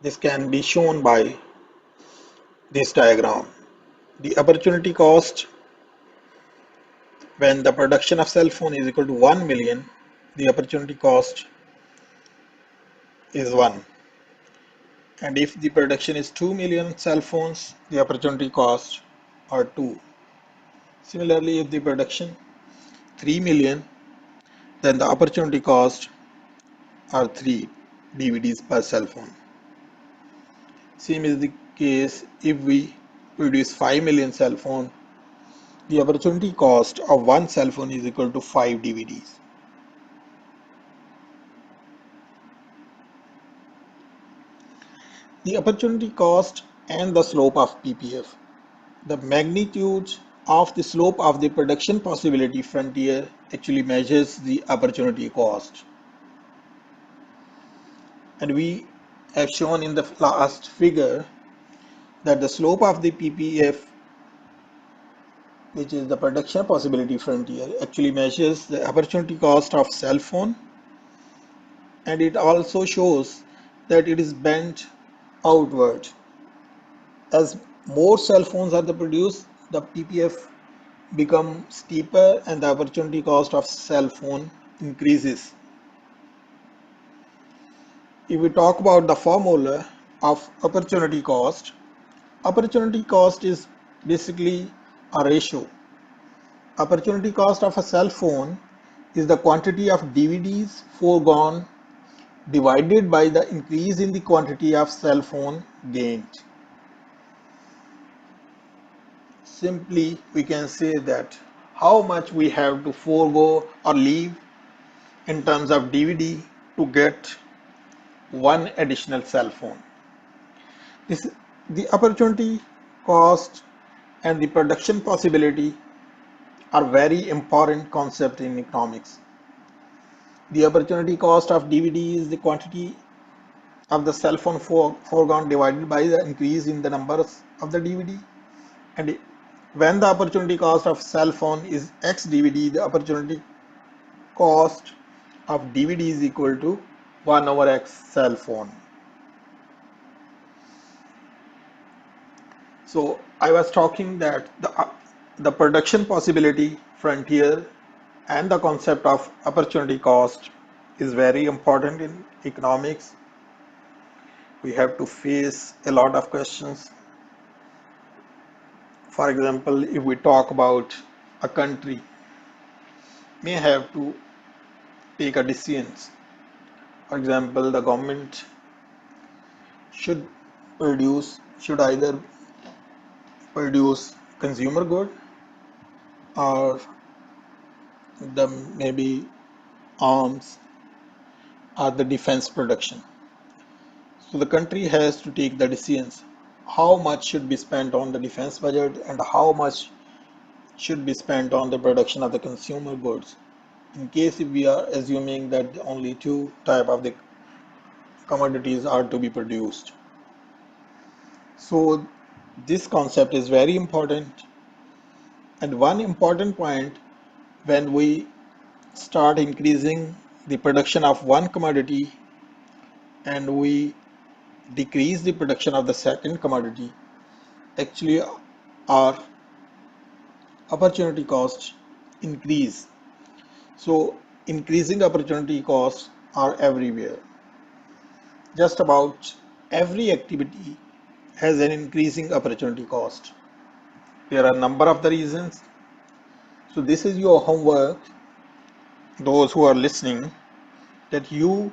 This can be shown by this diagram. The opportunity cost when the production of cell phone is equal to 1 million, the opportunity cost is 1. And if the production is 2 million cell phones, the opportunity cost are 2. Similarly, if the production 3 million, then the opportunity cost are 3 DVDs per cell phone. Same is the case if we produce 5 million cell phone, the opportunity cost of one cell phone is equal to 5 DVDs. The opportunity cost and the slope of PPF. The magnitude of the slope of the production possibility frontier actually measures the opportunity cost. And we have shown in the last figure that the slope of the PPF, which is the production possibility frontier, actually measures the opportunity cost of cell phone, and it also shows that it is bent outward. As more cell phones are produced, the PPF become steeper and the opportunity cost of cell phone increases. If we talk about the formula of opportunity cost is basically a ratio. Opportunity cost of a cell phone is the quantity of DVDs foregone divided by the increase in the quantity of cell phone gained. Simply, we can say that how much we have to forego or leave in terms of DVD to get one additional cell phone. This, the opportunity cost and the production possibility are very important concept in economics. The opportunity cost of DVD is the quantity of the cell phone foregone divided by the increase in the numbers of the DVD. And when the opportunity cost of cell phone is X DVD, the opportunity cost of DVD is equal to 1 over X cell phone. So I was talking that the production possibility frontier and the concept of opportunity cost is very important in economics. We have to face a lot of questions. For example, if we talk about a country may have to take a decisions. For example, the government should should either produce consumer good or the maybe arms or the defense production. So the country has to take the decisions how much should be spent on the defense budget and how much should be spent on the production of the consumer goods. in case if we are assuming that only two type of the commodities are to be produced. So this concept is very important, and one important point, when we start increasing the production of one commodity and we decrease the production of the second commodity, actually our opportunity costs increase. So increasing opportunity costs are everywhere. Just about every activity has an increasing opportunity cost. There are a number of the reasons. So this is your homework, those who are listening, that you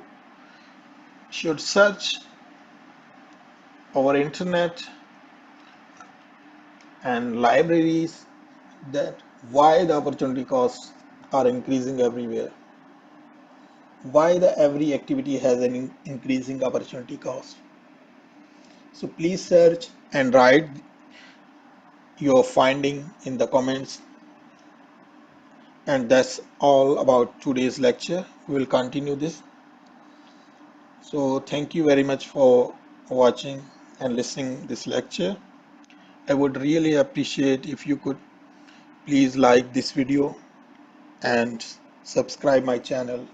should search our internet and libraries, that why the opportunity costs are increasing everywhere, why the every activity has an increasing opportunity cost. So please search and write your finding in the comments. And that's all about today's lecture. We will continue this. So thank you very much for watching and listening this lecture. I would really appreciate if you could please like this video and subscribe my channel.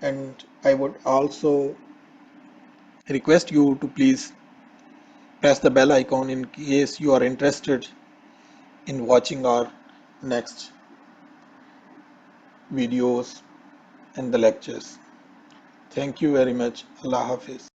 And I would also request you to please press the bell icon in case you are interested in watching our next videos and the lectures. Thank you very much. Allah Hafiz.